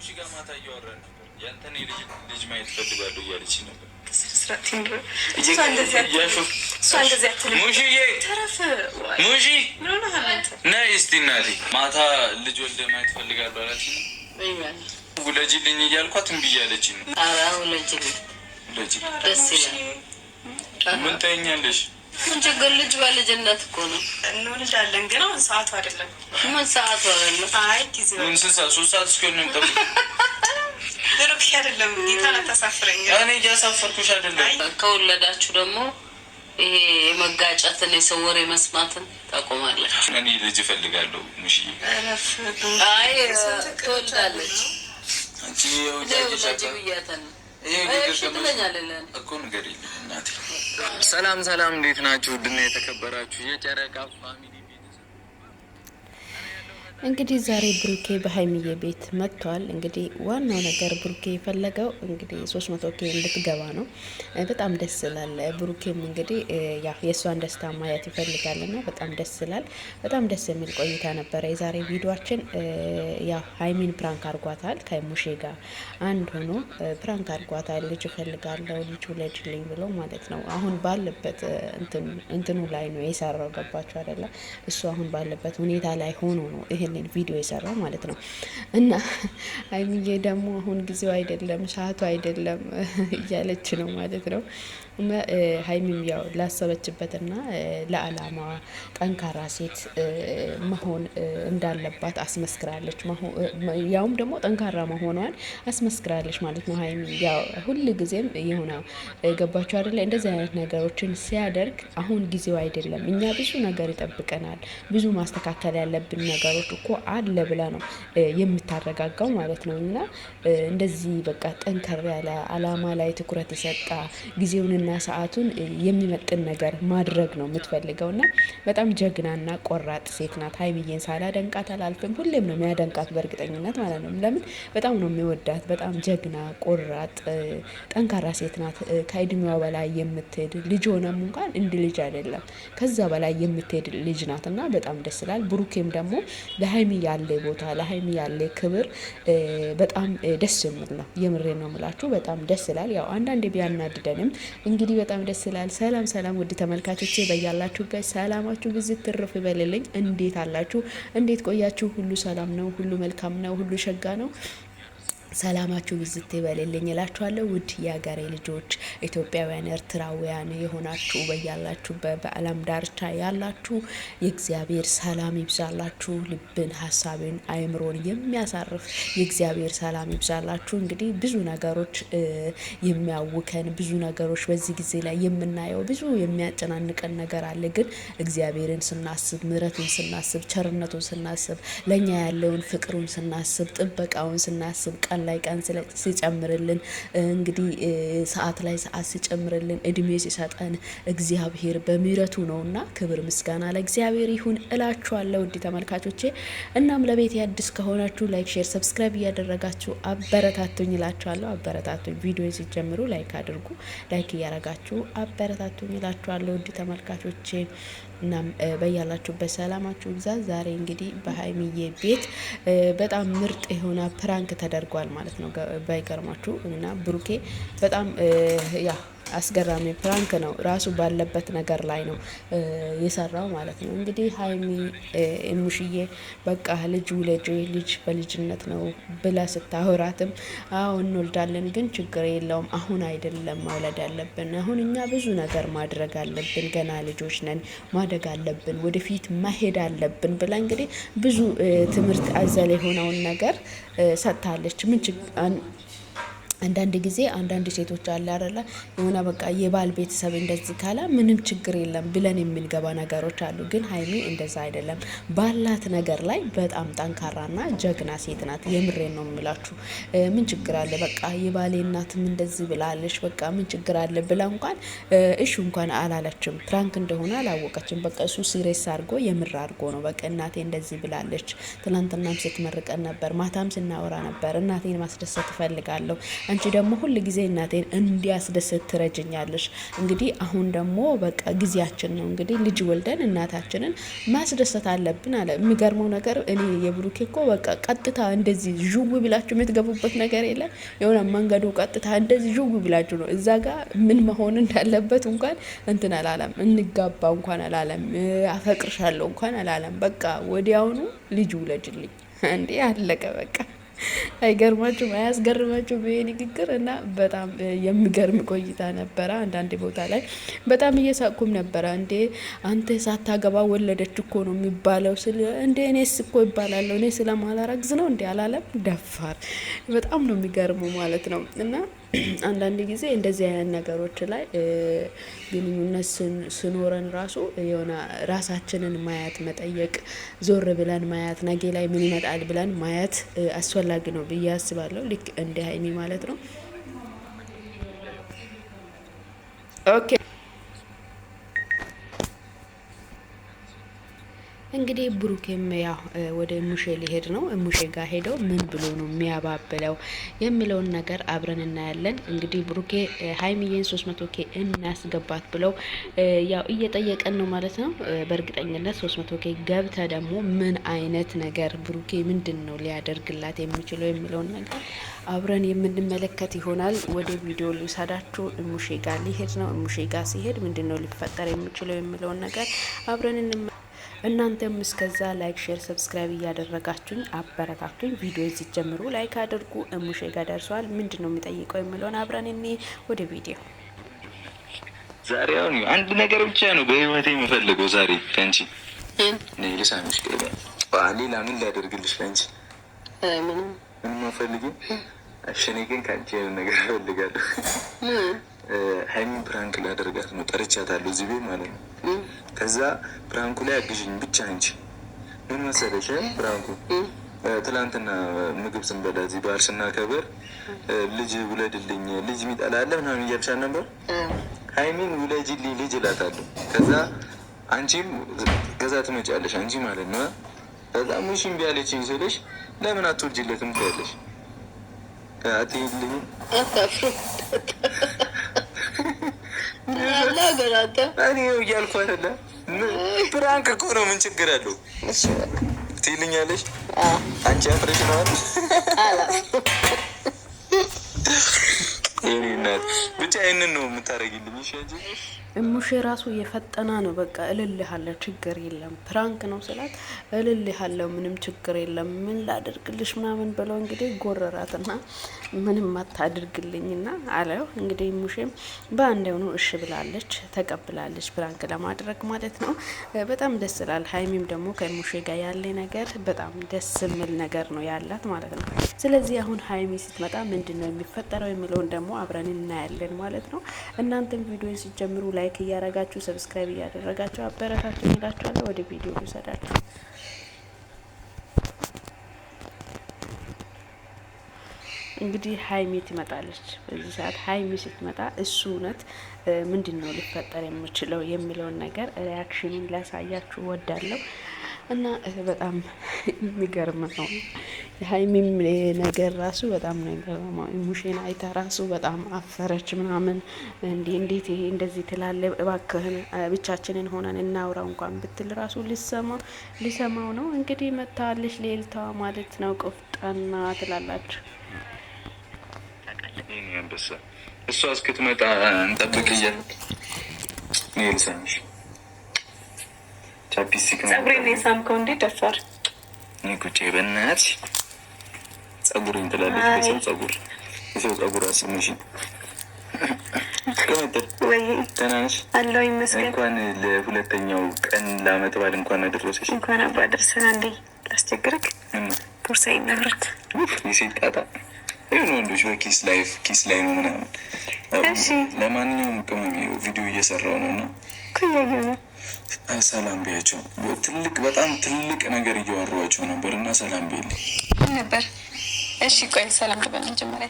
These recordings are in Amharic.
ከሙሺ ጋር ማታ እያወራን ነበር። ያንተን ልጅ ማየት ፈልጋለሁ እያለች ነበር። ሙሺ ነይ እስቲ እናቴ ማታ ልጅ ወልደ ማየት ፈልጋለሁ አላችኝ። ውለጂልኝ እያልኳት እምቢ እያለች ነው። ደስ ይላል። ምን ታይኛለሽ? ምን ችግር ልጅ በልጅነት እኮ ነው እንወልዳለን፣ ግን አሁን ሰዓቱ አይደለም። ምን ሰዓቱ አይደለም? አይ ጊዜው ምን ሰዓት 3 ሰዓት እስኪሆን ነው የምጠብቀው። ድሮክ አይደለም ጌታን ተሳፍረኝ። እኔ እያሳፈርኩሽ አይደለም። ከወለዳችሁ ደግሞ ይሄ የመጋጨትን የሰው ወሬ መስማትን ታቆማለች። እኔ ልጅ እፈልጋለሁ። ሙሺ አይ ትወልዳለች። አንቺ የውጃጅ ብያታል እኮ ነገር የለም እናቴ። ሰላም ሰላም፣ እንዴት ናችሁ? ውድና የተከበራችሁ የጨረቃ ፋሚሊ እንግዲህ ዛሬ ብሩኬ በሀይሚዬ ቤት መጥቷል። እንግዲህ ዋናው ነገር ብሩኬ የፈለገው እንግዲህ 300K እንድትገባ ነው። በጣም ደስ ይላል። ብሩኬም እንግዲህ ያ የእሷን ደስታ ማየት ይፈልጋልና በጣም ደስ ይላል። በጣም ደስ የሚል ቆይታ ነበረ የዛሬ ቪዲዮአችን። ያ ሀይሚን ፕራንክ አርጓታል ከሙሼ ጋር አንድ ሆኖ ፕራንክ አርጓታል። ልጅ እፈልጋለሁ ልጅ ውለጅልኝ ብሎ ማለት ነው። አሁን ባለበት እንትኑ ላይ ነው የሰራው። ገባችሁ አይደለ? እሱ አሁን ባለበት ሁኔታ ላይ ሆኖ ነው ይሄንን ቪዲዮ የሰራው ማለት ነው። እና ሀይሚዬ ደግሞ አሁን ጊዜው አይደለም ሰዓቱ አይደለም እያለች ነው ማለት ነው። ሀይሚም ያው ላሰበችበትና ለአላማ ጠንካራ ሴት መሆን እንዳለባት አስመስክራለች። ያውም ደግሞ ጠንካራ መሆኗን አስመስክራለች ማለት ነው። ሀይሚ ያው ሁል ጊዜም የሆነ ገባችሁ አይደለ? እንደዚህ አይነት ነገሮችን ሲያደርግ አሁን ጊዜው አይደለም፣ እኛ ብዙ ነገር ይጠብቀናል፣ ብዙ ማስተካከል ያለብን ነገሮች እኮ አለ ብላ ነው የምታረጋጋው ማለት ነው። እና እንደዚህ በቃ ጠንከር ያለ አላማ ላይ ትኩረት የሰጣ ጊዜውን እና ሰዓቱን የሚመጥን ነገር ማድረግ ነው የምትፈልገው። እና በጣም ጀግናና ቆራጥ ሴት ናት። ሀይሚዬን ሳላደንቃት አላልፍም። ሁሌም ነው የሚያደንቃት በእርግጠኝነት ማለት ነው። ለምን በጣም ነው የሚወዳት። በጣም ጀግና ቆራጥ ጠንካራ ሴት ናት። ከእድሜዋ በላይ የምትሄድ ልጅ ሆነም እንኳን እንድ ልጅ አይደለም ከዛ በላይ የምትሄድ ልጅ ናት። እና በጣም ደስ ይላል። ብሩኬም ደግሞ ለሀይሚ ያለ ቦታ ለሀይሚ ያለ ክብር በጣም ደስ የሚል ነው። የምሬ ነው የምላችሁ። በጣም ደስ ይላል። ያው አንዳንዴ ቢያናድደንም እንግዲህ በጣም ደስ ይላል። ሰላም ሰላም ውድ ተመልካቾቼ በያላችሁበት ሰላማችሁ ብዝት ትርፍ ይበልልኝ። እንዴት አላችሁ? እንዴት ቆያችሁ? ሁሉ ሰላም ነው? ሁሉ መልካም ነው? ሁሉ ሸጋ ነው? ሰላማችሁ ብዝት ይበልልኝ እላችኋለሁ። ውድ የሀገሬ ልጆች ኢትዮጵያውያን፣ ኤርትራውያን የሆናችሁ በያላችሁበት በዓለም ዳርቻ ያላችሁ የእግዚአብሔር ሰላም ይብዛላችሁ። ልብን፣ ሀሳብን፣ አእምሮን የሚያሳርፍ የእግዚአብሔር ሰላም ይብዛላችሁ። እንግዲህ ብዙ ነገሮች የሚያውከን ብዙ ነገሮች በዚህ ጊዜ ላይ የምናየው ብዙ የሚያጨናንቀን ነገር አለ። ግን እግዚአብሔርን ስናስብ፣ ምሕረቱን ስናስብ፣ ቸርነቱን ስናስብ፣ ለእኛ ያለውን ፍቅሩን ስናስብ፣ ጥበቃውን ስናስብ ቀን ላይ ቀን ሲጨምርልን እንግዲህ ሰዓት ላይ ሰዓት ሲጨምርልን እድሜ ሲሰጠን እግዚአብሔር በምህረቱ ነውና ክብር ምስጋና ለእግዚአብሔር ይሁን እላችኋለሁ ውድ ተመልካቾቼ። እናም ለቤት አዲስ ከሆናችሁ ላይክ፣ ሼር፣ ሰብስክራይብ እያደረጋችሁ አበረታቱኝ እላችኋለሁ። አበረታቱኝ። ቪዲዮ ሲጀምሩ ላይክ አድርጉ። ላይክ እያደረጋችሁ አበረታቱኝ እላችኋለሁ ውድ ተመልካቾቼ። እናም በያላችሁበት ሰላማችሁ ይብዛ። ዛሬ እንግዲህ በሀይሚዬ ቤት በጣም ምርጥ የሆነ ፕራንክ ተደርጓል ማለት ነው። ባይገርማችሁ እና ብሩኬ በጣም ያ አስገራሚ ፕራንክ ነው። ራሱ ባለበት ነገር ላይ ነው የሰራው ማለት ነው። እንግዲህ ሀይሚ ሙሽዬ በቃ ልጅ ውለጅ ልጅ በልጅነት ነው ብላ ስታወራትም አዎ እንወልዳለን፣ ግን ችግር የለውም አሁን አይደለም መውለድ ያለብን፣ አሁን እኛ ብዙ ነገር ማድረግ አለብን፣ ገና ልጆች ነን፣ ማደግ አለብን፣ ወደፊት መሄድ አለብን ብላ እንግዲህ ብዙ ትምህርት አዘል የሆነውን ነገር ሰጥታለች። ምን አንዳንድ ጊዜ አንዳንድ ሴቶች አለ አይደለ የሆነ በቃ የባል ቤተሰብ እንደዚህ ካላ ምንም ችግር የለም ብለን የምንገባ ነገሮች አሉ። ግን ሀይሚ እንደዛ አይደለም። ባላት ነገር ላይ በጣም ጠንካራና ጀግና ሴት ናት። የምሬን ነው የምላችሁ። ምን ችግር አለ በቃ የባሌ እናትም እንደዚህ ብላለች በቃ ምን ችግር አለ ብላ እንኳን እሺ እንኳን አላለችም። ፕራንክ እንደሆነ አላወቀችም። በቃ እሱ ሲሪየስ አድርጎ የምር አድርጎ ነው በቃ እናቴ እንደዚህ ብላለች። ትናንትናም ስትመርቀን ነበር፣ ማታም ስናወራ ነበር። እናቴን ማስደሰት እፈልጋለሁ አንቺ ደግሞ ሁል ጊዜ እናቴን እንዲያስደስት ትረጅኛለሽ። እንግዲህ አሁን ደግሞ በቃ ጊዜያችን ነው። እንግዲህ ልጅ ወልደን እናታችንን ማስደሰት አለብን አለ። የሚገርመው ነገር እኔ የብሩኬ እኮ በቃ ቀጥታ እንደዚህ ዥው ብላችሁ የምትገቡበት ነገር የለም። የሆነ መንገዱ ቀጥታ እንደዚህ ዥው ብላችሁ ነው። እዛ ጋር ምን መሆን እንዳለበት እንኳን እንትን አላለም። እንጋባ እንኳን አላለም። አፈቅርሻለሁ እንኳን አላለም። በቃ ወዲያውኑ ልጅ ውለጅልኝ እንዴ አለቀ በቃ። አይገርማችሁም? አያስገርማችሁም? ይሄ ንግግር እና በጣም የሚገርም ቆይታ ነበረ። አንዳንድ ቦታ ላይ በጣም እየሳቁም ነበረ። እንዴ አንተ ሳታገባ ወለደች እኮ ነው የሚባለው ስል እንዴ እኔስ እኮ ይባላለሁ እኔ ስለማላረግዝ ነው እንዴ አላለም። ደፋር በጣም ነው የሚገርመው ማለት ነው። እና አንዳንድ ጊዜ እንደዚህ አይነት ነገሮች ላይ ግንኙነት ስኖረን ራሱ የሆነ ራሳችንን ማየት መጠየቅ፣ ዞር ብለን ማየት፣ ነገ ላይ ምን ይመጣል ብለን ማየት አስፈላጊ ነው ብዬ አስባለሁ። ልክ እንደ ሀይሚ ማለት ነው። ኦኬ እንግዲህ ብሩኬም ያው ወደ ሙሼ ሊሄድ ነው። ሙሼ ጋር ሄደው ምን ብሎ ነው የሚያባብለው የሚለውን ነገር አብረን እናያለን። እንግዲህ ብሩኬ ሀይሚዬን 300K እናስገባት ብለው ያው እየጠየቀን ነው ማለት ነው። በእርግጠኝነት 300K ገብተ ደግሞ ምን አይነት ነገር ብሩኬ ምንድን ነው ሊያደርግላት የሚችለው የሚለውን ነገር አብረን የምንመለከት ይሆናል። ወደ ቪዲዮ ልውሰዳችሁ። ሙሼ ጋር ሊሄድ ነው። ሙሼ ጋር ሲሄድ ምንድን ነው ሊፈጠር የሚችለው የሚለውን ነገር አብረን እናንተም እስከዛ ላይክ፣ ሼር፣ ሰብስክራይብ እያደረጋችሁኝ አበረታቱኝ። ቪዲዮ ሲጀምሩ ላይክ አድርጉ። እሙሼ ጋር ደርሷል። ምንድን ነው የሚጠይቀው የሚለውን አብረን እኔ ወደ ቪዲዮ። ዛሬ አሁን አንድ ነገር ብቻ ነው በህይወቴ የምፈልገው ዛሬ ከአንቺ እኔ ልሳምሽ ከባ ሌላ ምን ላደርግልሽ ለአንቺ ምንም አልፈልግም። እኔ ግን ከአንቺ ነገር እፈልጋለሁ። ሀይሚን ፕራንክ ላደርጋት ነው ጠርቻታለሁ እዚህ ቤት ማለት ነው። ከዛ ፕራንኩ ላይ አግዥኝ ብቻ አንቺ። ምን መሰለሽ ፕራንኩ ትላንትና ምግብ ስንበላ እዚህ በዓል ስናከብር ልጅ ውለድልኝ ልጅ የሚጠላ አለ ምናምን እያልሻል ነበር። ሀይሚን ውለጅልኝ ልጅ እላታለሁ። ከዛ አንቺም ከዛ ትመጫለሽ አንቺ ማለት ነው። በጣም ሙሽ እምቢ አለችኝ ስልሽ ለምን አትወልጂለትም ትያለሽ። አትይልኝ እኔ እያልኩ አይደለ ፕራንክ እኮ ነው። ምን ችግር አለው ትይልኛለሽ? አንቺ አፍረሽ ነው ብቻ ይህንን ነው የምታደርጊልኝ። እሙሼ ራሱ የፈጠና ነው። በቃ እልልሃለሁ ችግር የለም ፕራንክ ነው ስላት እልልሃለሁ ምንም ችግር የለም ምን ላደርግልሽ ምናምን ብለው እንግዲህ ጎረራትና ምንም አታድርግልኝና አለው። እንግዲህ እሙሼም በአንድ ሆኖ እሺ ብላለች፣ ተቀብላለች ፕራንክ ለማድረግ ማለት ነው። በጣም ደስ ይላል። ሀይሚም ደግሞ ከእሙሼ ጋር ያለ ነገር በጣም ደስ የሚል ነገር ነው ያላት ማለት ነው። ስለዚህ አሁን ሀይሚ ስትመጣ ምንድን ነው የሚፈጠረው የሚለውን ደግሞ አብረን እናያለን ማለት ነው። እናንተም ቪዲዮ ሲጀምሩ ላይክ እያረጋችሁ ሰብስክራይብ እያደረጋችሁ አበረታችሁ እላችኋለሁ። ወደ ቪዲዮ ልውሰዳችሁ። እንግዲህ ሀይሚ ትመጣለች። በዚህ ሰዓት ሀይሚ ስትመጣ እሱ እውነት ምንድን ነው ሊፈጠር የሚችለው የሚለውን ነገር ሪያክሽኑን ላሳያችሁ ወዳለሁ እና በጣም የሚገርም ነው። የሀይሚም ነገር ራሱ በጣም ነገር ነው። ሙሼን አይታ ራሱ በጣም አፈረች ምናምን። እንዴት ይሄ እንደዚህ ትላለ? እባክህን ብቻችንን ሆነን እናውራ እንኳን ብትል ራሱ ሊሰማው ነው። እንግዲህ መታለች ሌልታ ማለት ነው። ቆፍጣና ትላላችሁ። እሷ እስክትመጣ እንጠብቅ እያለ ልሳምሽ ቻፒስቲክ ጸጉሬን የሳምከው እንዴ ደፋር ቁጭ በእናትሽ ጸጉሬን ትላለች። የሰው ጸጉር አስምሽ ወይ ተናንሽ አለው ይመስገን። እንኳን ለሁለተኛው ቀን ለአመት በዓል እንኳን አደረሰሽ። እንኳን አባ ደርሰና እንዴ ላስቸግርክ ቦርሳዬ ነብረት የሴት ጣጣ ይሁን ወንዶች በኪስ ላይ ነው ምናምን። ለማንኛውም ቅመም ቪዲዮ እየሰራው ነው እና ሰላም ቢያቸው በጣም ትልቅ ነገር እያወሯቸው ነበር እና ሰላም ቢል ነበር። እሺ ቆይ ሰላም ልበል መጀመሪያ።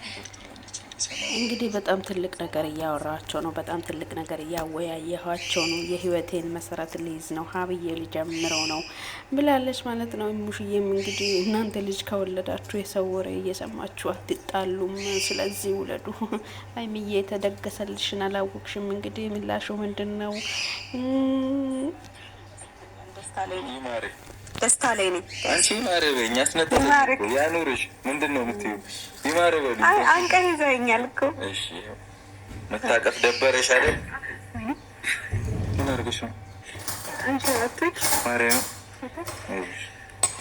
እንግዲህ በጣም ትልቅ ነገር እያወራቸው ነው። በጣም ትልቅ ነገር እያወያየኋቸው ነው። የህይወቴን መሰረት ልይዝ ነው፣ ሀብዬ ልጀምረው ነው ብላለች ማለት ነው። ሙሽዬም እንግዲህ እናንተ ልጅ ከወለዳችሁ የሰው ወሬ እየሰማችሁ አትጣሉም፣ ስለዚህ ውለዱ። ሀይሚዬ የተደገሰልሽን አላወቅሽም? እንግዲህ ምላሹ ምንድን ነው? ደስታ ላይ ነኝ። አንቺ ማረ በኛ አስነጠለ ያኑርሽ። ምንድን ነው የምትይው? ይማረ በሉ። አይ አንቀን ይዘኛል እኮ። እሺ መታቀፍ ደበረሽ አይደል? ምን አድርገሽ ነው? አንቺ አትክ ማርያም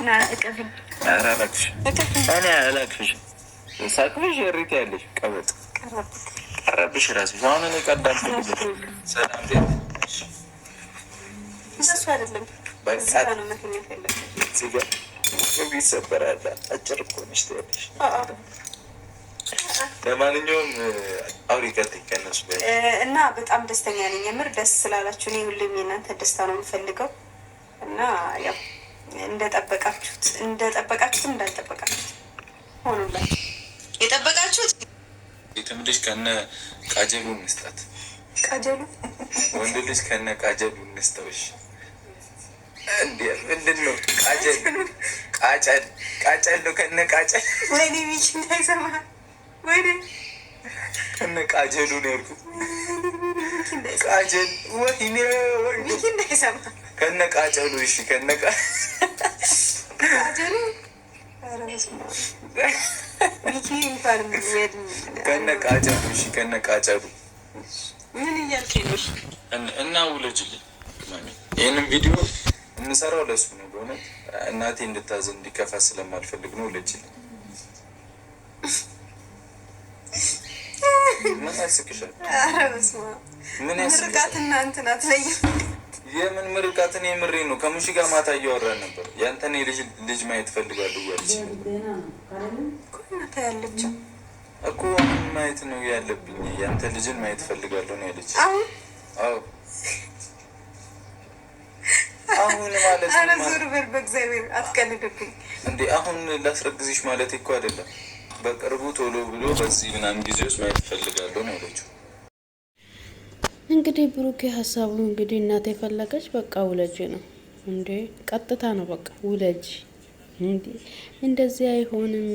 ና እቀፍኝ። ኧረ እባክሽ እኔ አላቅፍሽ። ሳቅፍሽ እሪት ያለሽ ቀበጥ ቀረብሽ ራስሽ። አሁን እኔ ቀዳም ሰላም ደስ እሱ አይደለም በቃ ነው መተኛት ያለብሽ። ሲጋ ይሰበራል። አጭር እኮ ነሽ ትያለሽ። ለማንኛውም አውሪ ቀጥይ ከእነሱ ጋር እና በጣም ደስተኛ ነኝ። የምር ደስ ስላላችሁ እኔ ሁሌም የእናንተ ደስታ ነው የምፈልገው እና ያው እንደጠበቃችሁት እንዳልጠበቃችሁት ሆኖላችሁ የጠበቃችሁት የትም ልጅ ከነ ቃጀሉ እንስጣት። ቃጀሉ ወንድ ልጅ ከነ ቃጀሉ እንስጠውሽ። ምንድን ነው ቃጨል? ቃጨል ነው ከነ ቃጨል። ወይኔ ሚኪ እንዳይሰማ። ወይኔ ከነ ቃጀሉ ነው ያልኩት። ቃጀል ወይኔ ሚኪ እንዳይሰማ ከነ ቃጨሉ። እሺ ከነ ቃጀሉ። ኧረ በስመ አብ ሚኪ እንኳን ከነ ቃጨሉ። እሺ ከነ ቃጨሉ። ምን እያልከኝ ነው? እና ውለጅልኝ። ይህንም ቪዲዮ የምሰራው ለሱ ነው። በእውነት እናቴ እንድታዘን እንዲከፋ ስለማልፈልግ ነው። ውለጅልኝ። ምን ያስቅሻል? ኧረ በስመ አብ ምን ያስቅሻል? ምርቃትና እንትን አትለይም። የምን ምርቃት? እኔ የምሬ ነው። ከሙሺ ጋር ማታ እያወራን ነበር። ያንተን ልጅ ማየት ፈልጋለሁ እያለች እናታ ያለችው እኮ ማየት ነው ያለብኝ። ያንተ ልጅን ማየት ፈልጋለሁ ነው ያለች። አሁን አዎ አሁን ማለት ኧረ ዞር በል በእግዚአብሔር አትቀልድብኝ እንዴ። አሁን ላስረግዝሽ ማለት እኮ አይደለም። በቅርቡ ቶሎ ብሎ በዚህ ምናምን ጊዜ ውስጥ ማየት ፈልጋለሁ ነው ያለችው። እንግዲህ ብሩኬ ሀሳቡ እንግዲህ እናቴ የፈለገች በቃ ውለጅ ነው እንዴ። ቀጥታ ነው በቃ ውለጅ። እንዴ እንደዚህ አይሆንም።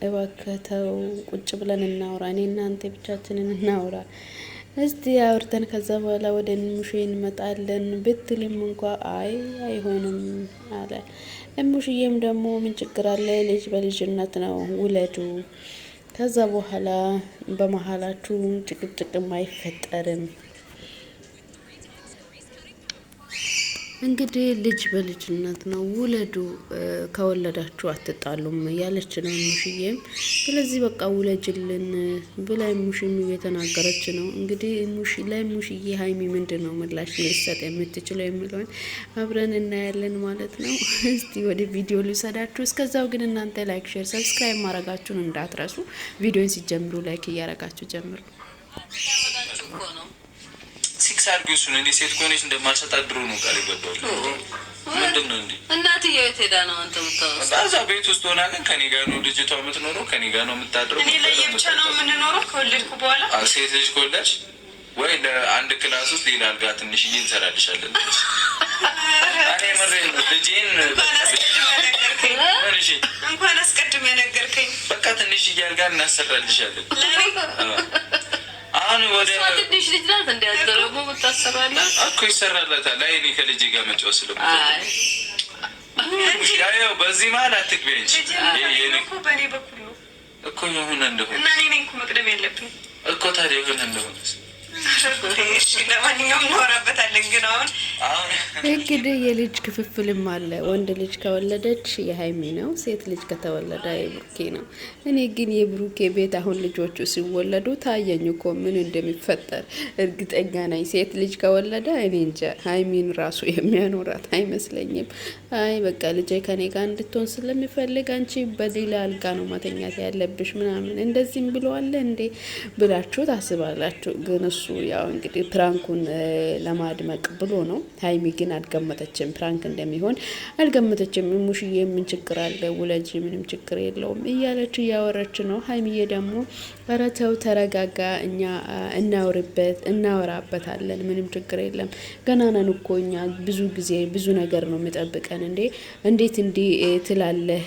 እባክተው ቁጭ ብለን እናውራ። እኔ እናንተ ብቻችንን እናውራ እስቲ አውርተን ከዛ በኋላ ወደ ሙሼ እንመጣለን ብትልም እንኳ አይሆንም አለ። ሙሽዬም ደግሞ ምን ችግር አለ? ልጅ በልጅነት ነው ውለዱ። ከዛ በኋላ በመሀላችሁ ጭቅጭቅም አይፈጠርም። እንግዲህ ልጅ በልጅነት ነው ውለዱ፣ ከወለዳችሁ አትጣሉም ያለች ነው ሙሽዬም። ስለዚህ በቃ ውለጅልን ብላ ሙሽም እየተናገረች ነው። እንግዲህ ለሙሽዬ ሀይሚ ምንድን ነው ምላሽ ሊሰጥ የምትችለው የሚለውን አብረን እናያለን ማለት ነው። እስቲ ወደ ቪዲዮ ልውሰዳችሁ። እስከዛው ግን እናንተ ላይክ፣ ሼር፣ ሰብስክራይብ ማድረጋችሁን እንዳትረሱ። ቪዲዮን ሲጀምሩ ላይክ እያረጋችሁ ጀምሩ። ሲክስ አድርጊው እሱን። እኔ ሴት ከሆነች እንደማልሰጣት ድሮ ነው ቃል ይገባል። ምንድን ነው እንዴ? እናትዬ የት ሄዳ ነው አንተ የምታወራው? እዛ ቤት ውስጥ ሆና ግን ከኔ ጋር ነው ልጅቷ የምትኖረው፣ ከኔ ጋር ነው የምታድረው። እኔ ለየብቻ ነው የምንኖረው ከወለድኩ በኋላ። ሴት ልጅ ከወለድሽ ወይ ለአንድ ክላስ ውስጥ ሌላ አልጋ ትንሽዬ እንሰራልሻለን። እኔ ምሬን ነው ልጄን እንኳን አስቀድሜ ነገርከኝ። በቃ ትንሽዬ አልጋ እናሰራልሻለን። አሁን ወደ ትንሽ ልጅ ናት እንዲያደረጉ ምታሰራለ እኮ ይሰራላታል። አይ እኔ ከልጄ ጋር መጫወት ስለምፈልግ ያው በዚህ መሀል አትግቢ እንጂ በእኔ በኩል ነው እኮ የሆነ እንደሆነ እና እኔ ነኝ እኮ መቅደም ያለብኝ እኮ ታዲያ የሆነ እንደሆነ ለማንኛውም እናወራበታለን። ግን አሁን እንግዲህ የልጅ ክፍፍልም አለ። ወንድ ልጅ ከወለደች የሀይሚ ነው፣ ሴት ልጅ ከተወለደ የብሩኬ ነው። እኔ ግን የብሩኬ ቤት አሁን ልጆቹ ሲወለዱ ታየኝ እኮ ምን እንደሚፈጠር እርግጠኛ ነኝ። ሴት ልጅ ከወለደ እኔ እንጃ ሀይሚን ራሱ የሚያኖራት አይመስለኝም። አይ በቃ ልጄ ከኔ ጋር እንድትሆን ስለሚፈልግ አንቺ በሌላ አልጋ ነው ማተኛት ያለብሽ ምናምን እንደዚህም ብለዋለ እንዴ ብላችሁ ታስባላችሁ። ግን እሱ ያው እንግዲህ ፕራንኩን ለማድመቅ ብሎ ነው። ሀይሚ ግን አልገመተችም፣ ፕራንክ እንደሚሆን አልገመተችም። ሙሽዬ ምን ችግር አለ ውለጅ፣ ምንም ችግር የለውም እያለች እያወረች ነው። ሀይሚዬ ደግሞ ኧረ ተው ተረጋጋ፣ እኛ እናወራበታለን፣ ምንም ችግር የለም፣ ገና ነን እኮ እኛ፣ ብዙ ጊዜ ብዙ ነገር ነው የሚጠብቀን፣ እንዴት እንዲህ ትላለህ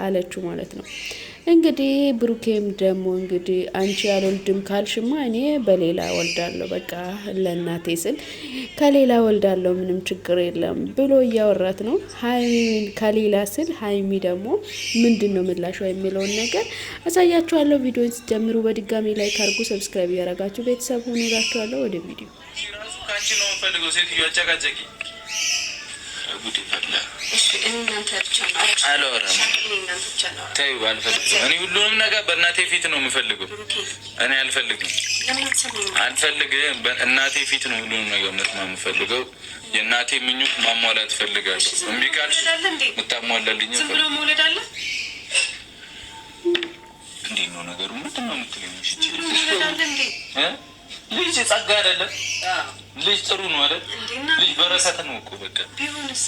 አለችው ማለት ነው። እንግዲህ ብሩኬም ደግሞ እንግዲህ አንቺ አልወልድም ካልሽማ እኔ በሌላ ወልዳለሁ፣ በቃ ለእናቴ ስል ከሌላ ወልዳለሁ፣ ምንም ችግር የለም ብሎ እያወራት ነው። ሀይሚ ከሌላ ስል ሀይሚ ደግሞ ምንድን ነው ምላሿ የሚለውን ነገር አሳያችኋለሁ። ቪዲዮን ስትጀምሩ በድጋሚ ላይክ አድርጉ፣ ሰብስክራይብ ያደረጋችሁ ቤተሰብ ሆኑ እላችኋለሁ። ወደ ቪዲዮ እኔ ሁሉንም ነገር በእናቴ ፊት ነው የምፈልገው። እኔ አልፈልግም። በእናቴ ፊት ነው ሁሉንም ነገር መስማት የምፈልገው። የእናቴ ምኞት ማሟላት እፈልጋለሁ። እምቢ ካልሽ የምታሟላልኝ እንዴት ነው ነገሩ? ምንድን ነው የምትለኝ? ልጅ ጸጋ አይደለም? ልጅ ጥሩ ነው አይደል? ልጅ በረከት ነው እኮ በቃ ቢሆንስ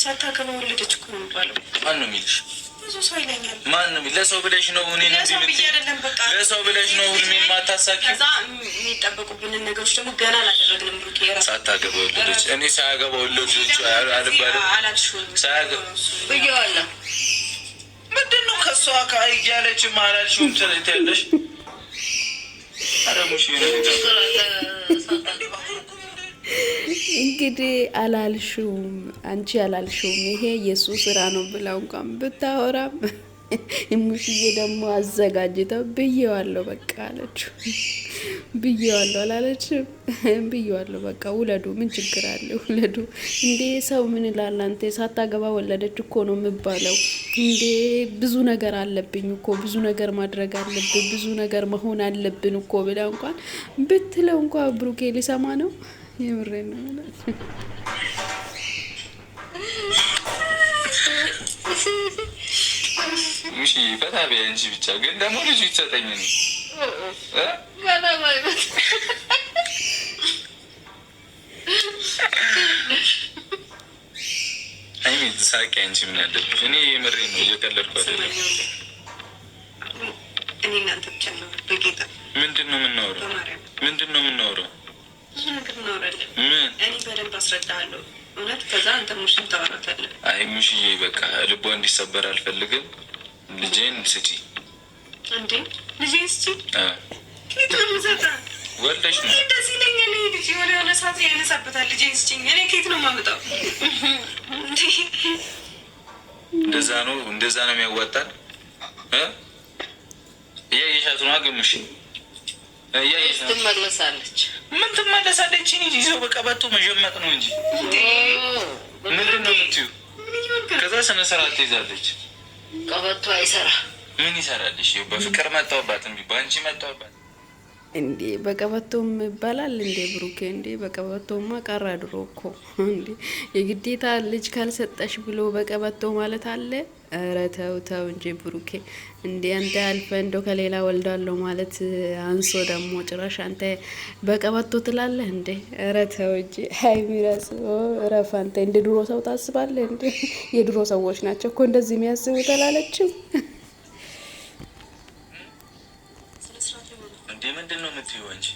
ሳታገባ ወለደች እኮ ነው የሚባለው። ማን ነው የሚልሽ? ብዙ ሰው ይለኛል። ማን ነው? ለሰው ብለሽ ነው እኔ ለሰው ብለሽ ነው ሁሉም የማታሳኪ። ከዛ የሚጠበቁብንን ነገሮች ደግሞ ገና አላደረግንም። ብሩክ የራስ ሳታገባ ወለደች። እኔ ሳያገባ ወለደች አልባለም። ብዬዋለሁ። ምንድን ነው ከእሷ እያለች ማላልሽውም ስለተያለሽ አረሙሽ እንግዲህ አላልሽውም፣ አንቺ አላልሽውም፣ ይሄ የሱ ስራ ነው ብላ እንኳን ብታወራም ሙሽዬ ደግሞ አዘጋጅተው ብዬዋለሁ በቃ አለችው። ብዬዋለሁ አላለችም? ብዬዋለሁ በቃ ውለዱ፣ ምን ችግር አለ ውለዱ። እንዴ ሰው ምን ይላል? አንተ ሳታገባ ወለደች እኮ ነው የሚባለው። እንዴ ብዙ ነገር አለብኝ እኮ፣ ብዙ ነገር ማድረግ አለብን፣ ብዙ ነገር መሆን አለብን እኮ ብላ እንኳን ብትለው እንኳን ብሩኬ ሊሰማ ነው። የምሬ ነው ማለት ሙሽ ፈታ ቢያ እንጂ ብቻ ግን ደግሞ ልጁ ይሰጠኝ ነው አይኔ ሳቂ አንቺ ምን አለብሽ? እኔ የምሬ ነው እየቀለድኩ አይደለም። እኔ እናንተ ብቻ ነው በጌታ ምንድን ነው የምናወራው? ብዙ ነገር እናወራለን። እኔ በደንብ አስረዳሃለሁ እውነት። ከዛ አንተ ሙሽን ታወራታለህ። አይ ሙሽዬ በቃ ልቧ እንዲሰበር አልፈልግም። ልጄን ስጪ። እንዴ ልጄን ስጪ? ከየት ነው የምሰጠው? ወልደሽ ነው እንደዚህ ለኛ ነው ልጅ የሆነ ሰዓት ያነሳበታል። ልጄን ስጪ። እኔ ከየት ነው የማመጣው? እንደዛ ነው የሚያዋጣል። እያየሻት ነው አገምሽ ትመለሳለች። ምን ትመለሳለች? ይዞ በቀበቶ መጀመጥ ነው እንጂ ምንድን ነው የምትይው? ከዛ ስነ ስርዓት ትይዛለች። ቀበቶ አይሰራ ምን ይሰራልሽ? በፍቅር መጣሁባት እንቢ በአንቺ መጣሁባት እንዴ በቀበቶም ይባላል እንዴ ብሩኬ? እንዴ በቀበቶማ ቀረ ድሮ እኮ። እንዴ የግዴታ ልጅ ካልሰጠሽ ብሎ በቀበቶ ማለት አለ? ኧረ ተው ተው እንጂ ብሩኬ። እንዴ አንተ አልፈ እንደው ከሌላ ወልዳለሁ ማለት አንሶ ደግሞ ጭራሽ አንተ በቀበቶ ትላለህ እንዴ? ኧረ ተው እንጂ ሀይሚ ራስ ረፍ። አንተ እንደ ድሮ ሰው ታስባለህ እንዴ? የድሮ ሰዎች ናቸው እኮ እንደዚህ የሚያስቡት አላለችም? ምንድን ነው የምትይው አንቺ?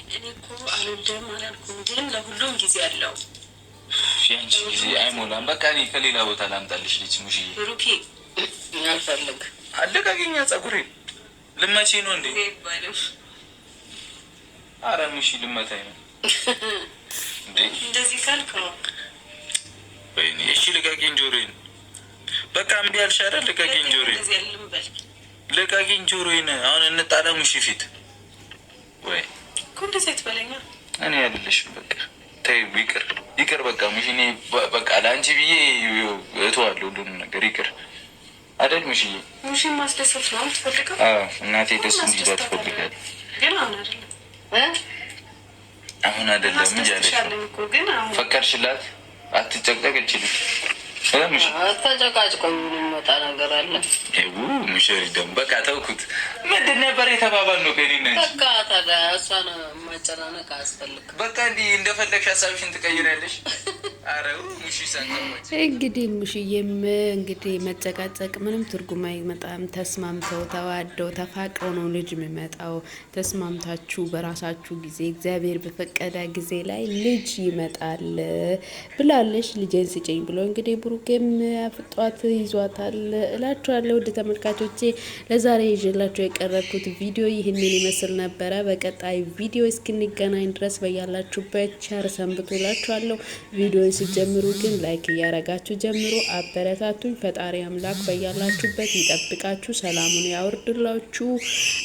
እኔ እኮ አልወልድም አላልኩም፣ ግን ለሁሉም ጊዜ አለው። አንቺ ጊዜ አይሞላም። በቃ እኔ ከሌላ ቦታ ላምጣልሽ ልጅ ሙሽዬ። ብሩኬ አልፈልግ አለቃገኛ ጸጉሬ ልመቼ ነው እንዴ? አረ ሙሽ ልመታኝ ነው እንዴ? እንደዚህ ካልከው ወይኔ እሺ ልቀቂኝ ጆሮዬን። በቃ እምቢ አልሽ አይደል? ልቀቂኝ ጆሮዬን፣ ልቀቂኝ ጆሮዬን። አሁን እንጣላም እሺ ፊት ወይ እኮ እንደዚህ አትበለኛ። እኔ አይደለሽም በቃ ተይ ይቅር በቃ ሙሽ። እኔ በቃ ለአንቺ ብዬ እተዋለሁ ሁሉንም ነገር ይቅር አይደል ሙሽዬ? ሙሽን ማስደሰት ነው የምትፈልገው? አዎ እናቴ ደስ እንዲላት ትፈልጋለች። ግን አሁን አይደለም እንጂ አለሽ። ፈቀድሽላት? አትጨቅጨቅ እችልሽ ተጨቃጭቆ የሚመጣ ነገር አለ። ሙሽሪ ደግሞ በቃ ተውኩት። ምንድን ነበር የተባባል ነው ከኔ ነች። በቃ ታዲያ እሷን ማጨናነቅ አያስፈልግም። በቃ እንዲህ እንደፈለግሽ ሀሳብሽን ትቀይራለሽ። አረው ሙሽ ሳንተሞች እንግዲህ ሙሽዬም እንግዲህ መጨቃጨቅ ምንም ትርጉም አይመጣም። ተስማምተው ተዋደው ተፋቅረው ነው ልጅ የሚመጣው። ተስማምታችሁ በራሳችሁ ጊዜ እግዚአብሔር በፈቀደ ጊዜ ላይ ልጅ ይመጣል ብላለሽ። ልጄን ስጭኝ ብሎ እንግዲህ ብሩኬም አፍጧት ይዟታል እላችኋለሁ። ውድ ተመልካቾቼ ለዛሬ ይዤላችሁ የቀረብኩት ቪዲዮ ይህንን ይመስል ነበረ። በቀጣይ ቪዲዮ እስክንገናኝ ድረስ በያላችሁበት ቸር ሰንብቱ እላችኋለሁ። ቪዲዮን ሲጀምሩ ግን ላይክ እያረጋችሁ ጀምሩ፣ አበረታቱኝ። ፈጣሪ አምላክ በያላችሁበት ይጠብቃችሁ፣ ሰላሙን ያወርድላችሁ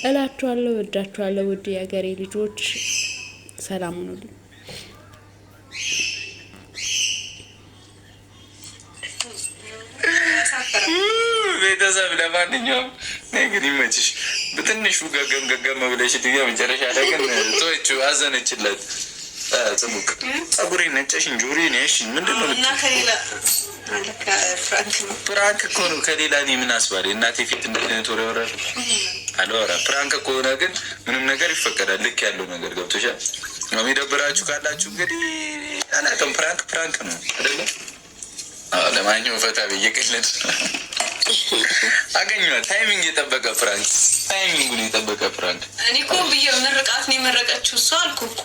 እላችኋለሁ። ወዳችኋለሁ ውድ የሀገሬ ልጆች፣ ሰላም ሁኑልኝ። ቤተሰብ ለማንኛውም ግን ይመችሽ። በትንሹ ገገም ብለሽ ድያ መጨረሻ ላይ ግን ቶቹ አዘነችለት። ጽቡቅ ጸጉሬ ነጨሽ እንጆሪ ነሽ ምንድን ነው እና ከሌላ ፕራንክ እኮ ነው። ከሌላ እኔ ምን አስባለ እናቴ ፊት እንደነት ወሬ ወራል አለወራ። ፕራንክ ከሆነ ግን ምንም ነገር ይፈቀዳል። ልክ ያለው ነገር ገብቶሻል። የሚደብራችሁ ካላችሁ እንግዲህ አላውቅም። ፕራንክ ነው አይደለ? ለማንኛውም ፈታ ብዬ ቅልድ አገኘኋት። ታይሚንግ የጠበቀ ፕራንክ፣ ታይሚንጉን የጠበቀ ፕራንክ። እኔ እኮ ብዬ ምርቃት ነው የመረቀችው እሷ አልኩ እኮ